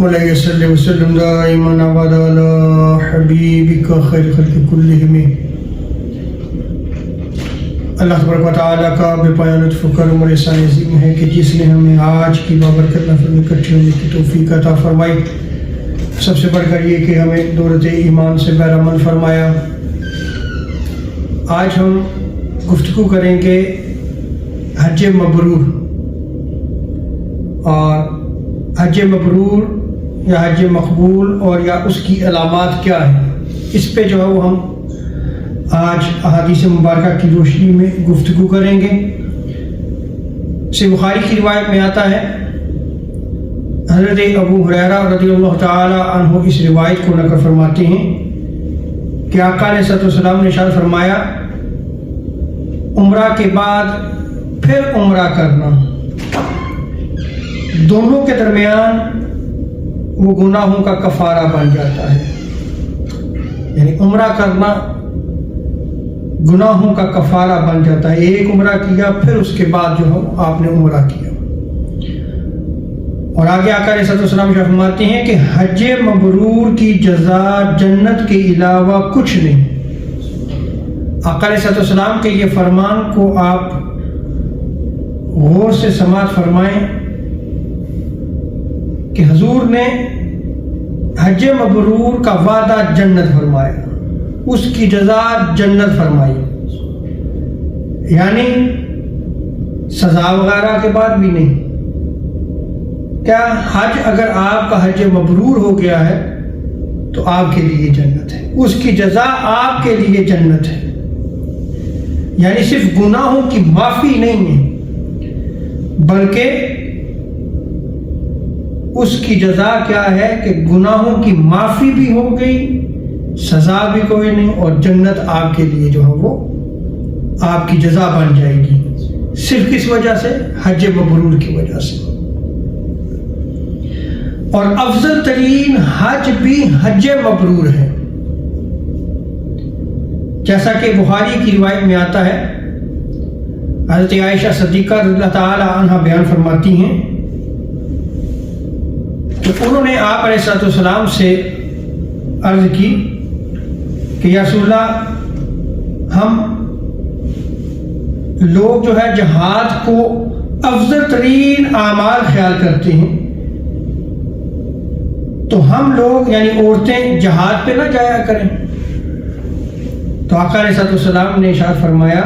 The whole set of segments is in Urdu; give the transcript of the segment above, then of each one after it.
مولاي صل وسلم دائما ابدا على حبيبك خير خلق كلهم. اللہ تبارک و تعالیٰ کا بے پایہ لطف و کرم اور احسان عظیم ہے کہ جس نے ہمیں آج کی بابرکت محفل میں اکٹھے ہونے کی توفیق عطا فرمائی. سب سے بڑھ کر یہ کہ ہمیں دولت ایمان سے بہرمند فرمایا. آج ہم گفتگو کریں گے حج مبرور، اور حج مبرور یا حج مقبول اور یا اس کی علامات کیا ہیں، اس پہ جو ہے وہ ہم آج احادیث مبارکہ کی روشنی میں گفتگو کریں گے. صحیح بخاری کی روایت میں آتا ہے، حضرت ابو ہریرہ رضی اللہ تعالی عنہ اس روایت کو نقل فرماتے ہیں کہ آقا علیہ الصلوۃ والسلام نے ارشاد فرمایا، عمرہ کے بعد پھر عمرہ کرنا، دونوں کے درمیان وہ گناہوں کا کفارہ بن جاتا ہے. یعنی عمرہ کرنا گناہوں کا کفارہ بن جاتا ہے. ایک عمرہ کیا پھر اس کے بعد جو ہے آپ نے عمرہ کیا. اور آگے آقا علیہ السلام فرماتے ہیں کہ حج مبرور کی جزا جنت کے علاوہ کچھ نہیں. آقا علیہ السلام کے یہ فرمان کو آپ غور سے سماعت فرمائیں کہ حضور نے حج مبرور کا وعدہ جنت فرمایا، اس کی جزا جنت فرمائی. یعنی سزا وغیرہ کے بعد بھی نہیں. کیا حج اگر آپ کا حج مبرور ہو گیا ہے تو آپ کے لیے جنت ہے، اس کی جزا آپ کے لیے جنت ہے. یعنی صرف گناہوں کی معافی نہیں ہے، بلکہ اس کی جزا کیا ہے کہ گناہوں کی معافی بھی ہو گئی، سزا بھی کوئی نہیں، اور جنت آپ کے لیے جو ہے وہ آپ کی جزا بن جائے گی. صرف کس وجہ سے؟ حج مبرور کی وجہ سے. اور افضل ترین حج بھی حج مبرور ہے، جیسا کہ بخاری کی روایت میں آتا ہے. حضرت عائشہ صدیقہ رضی اللہ تعالی عنہا بیان فرماتی ہیں کہ انہوں نے آپ علیہ السلام سے عرض کی کہ یا رسول اللہ، ہم لوگ جو ہے جہاد کو افضل ترین اعمال خیال کرتے ہیں، تو ہم لوگ یعنی عورتیں جہاد پہ نہ جایا کریں. تو آقا علیہ السلام نے ارشاد فرمایا،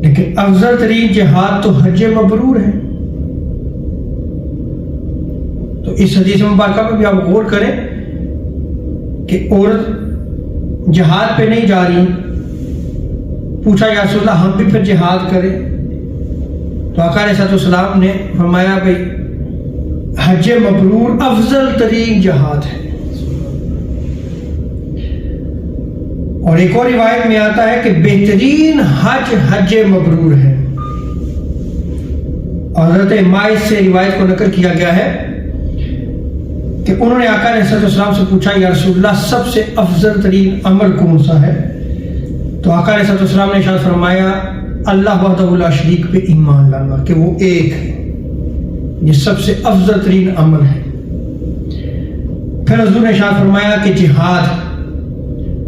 لیکن افضل ترین جہاد تو حج مبرور ہے. تو اس حدیث مبارکہ میں بھی آپ غور کریں کہ عورت جہاد پہ نہیں جا رہی. پوچھا یا رسول اللہ ہم بھی پھر جہاد کریں؟ تو آقا علیہ السلام نے فرمایا بھائی حج مبرور افضل ترین جہاد ہے. اور ایک اور روایت میں آتا ہے کہ بہترین حج حج مبرور ہے. اور حضرت ماعز سے روایت کو نقل کیا گیا ہے کہ انہوں نے آقا علیہ السلام سے پوچھا یا رسول اللہ سب سے افضل ترین عمل کون سا ہے؟ تو آقا علیہ السلام نے ارشاد فرمایا، اللہ وحدہ لا شریک پہ ایمان لانا، کہ وہ ایک ہے. یہ سب سے افضل ترین عمل ہے. پھر حضور نے ارشاد فرمایا کہ جہاد،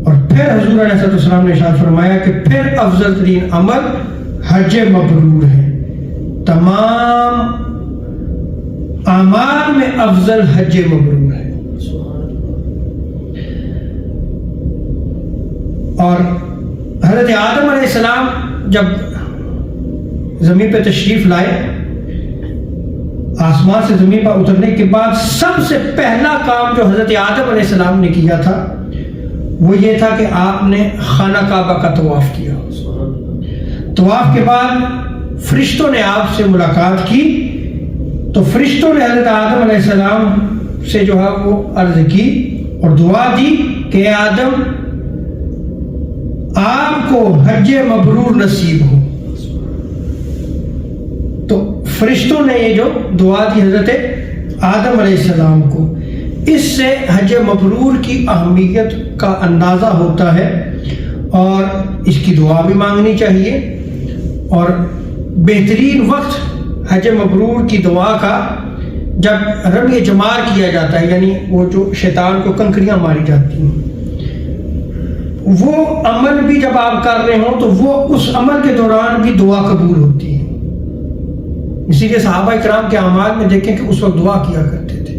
اور پھر حضور علیہ السلام نے ارشاد فرمایا کہ پھر افضل ترین عمل حج مبرور ہے. تمام اعمال میں افضل حج مبرور ہے. اور حضرت آدم علیہ السلام جب زمین پہ تشریف لائے، آسمان سے زمین پر اترنے کے بعد سب سے پہلا کام جو حضرت آدم علیہ السلام نے کیا تھا وہ یہ تھا کہ آپ نے خانہ کعبہ کا طواف کیا. طواف کے بعد فرشتوں نے آپ سے ملاقات کی. تو فرشتوں نے حضرت آدم علیہ السلام سے جو ہے وہ عرض کی اور دعا دی کہ اے آدم، آپ کو حج مبرور نصیب ہو. تو فرشتوں نے یہ جو دعا دی حضرت آدم علیہ السلام کو، اس سے حج مبرور کی اہمیت کا اندازہ ہوتا ہے، اور اس کی دعا بھی مانگنی چاہیے. اور بہترین وقت حج مبرور کی دعا کا جب رمی جمار کیا جاتا ہے، یعنی وہ جو شیطان کو کنکریاں ماری جاتی ہیں، وہ عمل بھی جب آپ کر رہے ہوں تو وہ اس عمل کے دوران بھی دعا قبول ہوتی ہے۔ اسی لیے صحابہ کرام کے اعمال میں دیکھیں کہ اس وقت دعا کیا کرتے تھے۔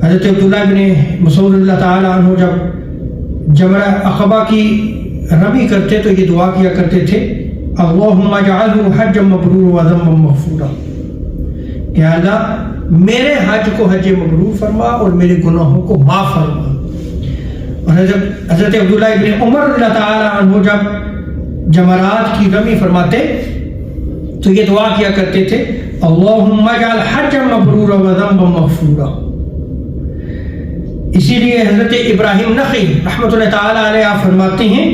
حضرت عبداللہ بن مسعود اللہ تعالیٰ عنہ جب جمرہ عقبہ کی رمی کرتے تو یہ دعا کیا کرتے تھے، اللہم اجعلہ حجا مبرورا وذنبا مغفورا، کہ اللہ میرے حج کو حج مبرور فرما اور میرے گناہوں کو معاف فرما۔ اور حضرت عبداللہ ابن عمر رضی اللہ تعالیٰ عنہ جب جمرات کی رمی فرماتے تو یہ دعا کیا کرتے تھے، اللہم اجعل حجا مبرورا وذنبا مغفورا۔ اسی لیے حضرت ابراہیم نخعی رحمۃ اللہ تعالیٰ علیہ آپ فرماتے ہیں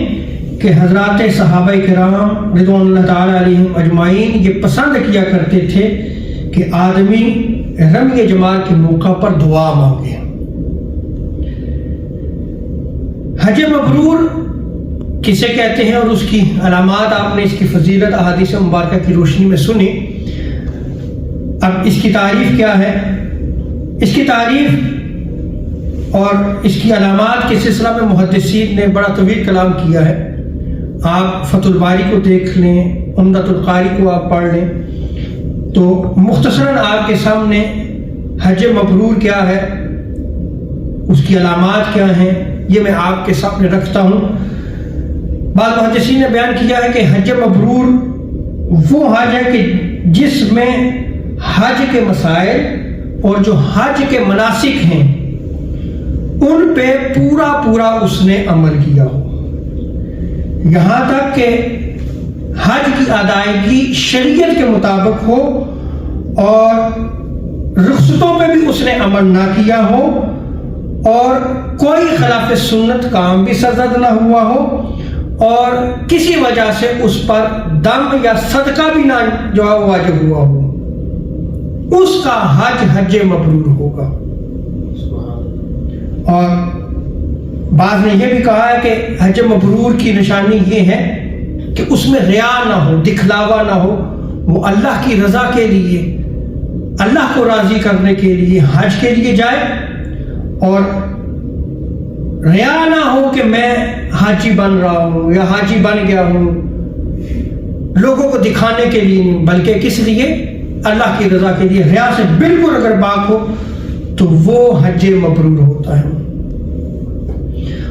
کہ حضرات صحابہ کرام رضوان اللہ تعالیٰ علیہم اجمعین یہ پسند کیا کرتے تھے کہ آدمی رمی جمار کے موقع پر دعا مانگے۔ حج مبرور کسے کہتے ہیں اور اس کی علامات آپ نے اس کی فضیلت احادیث مبارکہ کی روشنی میں سنی۔ اب اس کی تعریف کیا ہے؟ اس کی تعریف اور اس کی علامات کے سلسلہ میں محدثین نے بڑا طویل کلام کیا ہے۔ آپ فتح الباری کو دیکھ لیں، عمدۃ القاری کو آپ پڑھ لیں، تو مختصراً آپ کے سامنے حج مبرور کیا ہے، اس کی علامات کیا ہیں، یہ میں آپ کے سامنے رکھتا ہوں۔ بعض محدثین نے بیان کیا ہے کہ حج مبرور وہ حج ہے کہ جس میں حج کے مسائل اور جو حج کے مناسک ہیں ان پہ پورا اس نے عمل کیا ہو، یہاں تک کہ حج کی ادائیگی شریعت کے مطابق ہو اور رخصتوں پہ بھی اس نے عمل نہ کیا ہو اور کوئی خلاف سنت کام بھی سرزد نہ ہوا ہو اور کسی وجہ سے اس پر دم یا صدقہ بھی نہ جو واجب ہوا ہو، اس کا حج مبرور ہوگا۔ اور بعض نے یہ بھی کہا ہے کہ حج مبرور کی نشانی یہ ہے کہ اس میں ریا نہ ہو، دکھلاوا نہ ہو، وہ اللہ کی رضا کے لیے، اللہ کو راضی کرنے کے لیے حج کے لیے جائے، اور ریا نہ ہو کہ میں حاجی بن رہا ہوں یا حاجی بن گیا ہوں، لوگوں کو دکھانے کے لیے نہیں بلکہ کس لیے؟ اللہ کی رضا کے لیے۔ ریا سے بالکل اگر پاک ہو تو وہ حج مبرور ہوتا ہے۔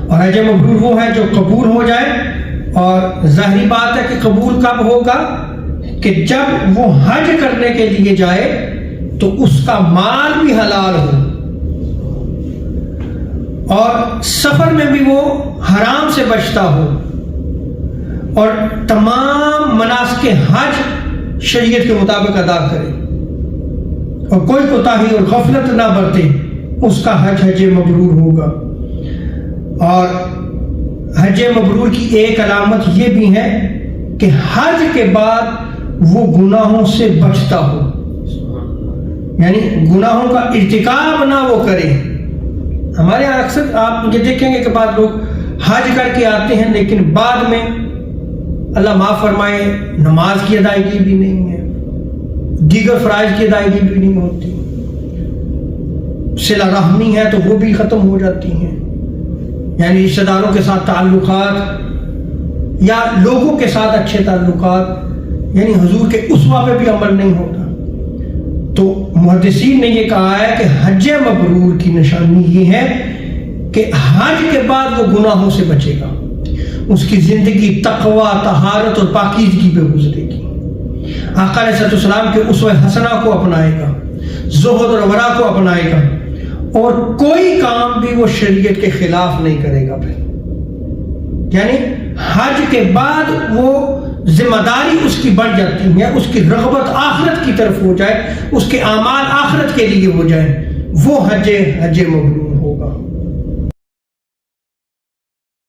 اور حج مبرور وہ ہے جو قبول ہو جائے، اور ظاہری بات ہے کہ قبول کب ہوگا کہ جب وہ حج کرنے کے لیے جائے تو اس کا مال بھی حلال ہو اور سفر میں بھی وہ حرام سے بچتا ہو اور تمام مناسک حج شریعت کے مطابق ادا کرے اور کوئی کوتاہی اور غفلت نہ برتے، اس کا حج مبرور ہوگا۔ اور حج مبرور کی ایک علامت یہ بھی ہے کہ حج کے بعد وہ گناہوں سے بچتا ہو، یعنی گناہوں کا ارتکاب نہ وہ کرے۔ ہمارے یہاں اکثر آپ یہ دیکھیں گے کہ بعض لوگ حج کر کے آتے ہیں لیکن بعد میں اللہ معاف فرمائے نماز کی ادائیگی بھی نہیں ہے، دیگر فرائض کی ادائیگی بھی نہیں ہوتی، صلہ رحمی ہے تو وہ بھی ختم ہو جاتی ہیں، یعنی رشتہ داروں کے ساتھ تعلقات یا لوگوں کے ساتھ اچھے تعلقات، یعنی حضور کے اسوہ پہ بھی عمل نہیں ہوتا۔ تو محدثین نے یہ کہا ہے کہ حج مبرور کی نشانی یہ ہے کہ حج کے بعد وہ گناہوں سے بچے گا، اس کی زندگی تقوی، طہارت اور پاکیزگی پہ گزرے گی، آقا علیہ السلام کے اسوہ حسنہ کو اپنائے گا، زہد اور ورع کو اپنائے گا، اور کوئی کام بھی وہ شریعت کے خلاف نہیں کرے گا۔ پھر یعنی حج کے بعد وہ ذمہ داری اس کی بڑھ جاتی ہے، اس کی رغبت آخرت کی طرف ہو جائے، اس کے اعمال آخرت کے لیے ہو جائیں، وہ حج مبرور ہوگا۔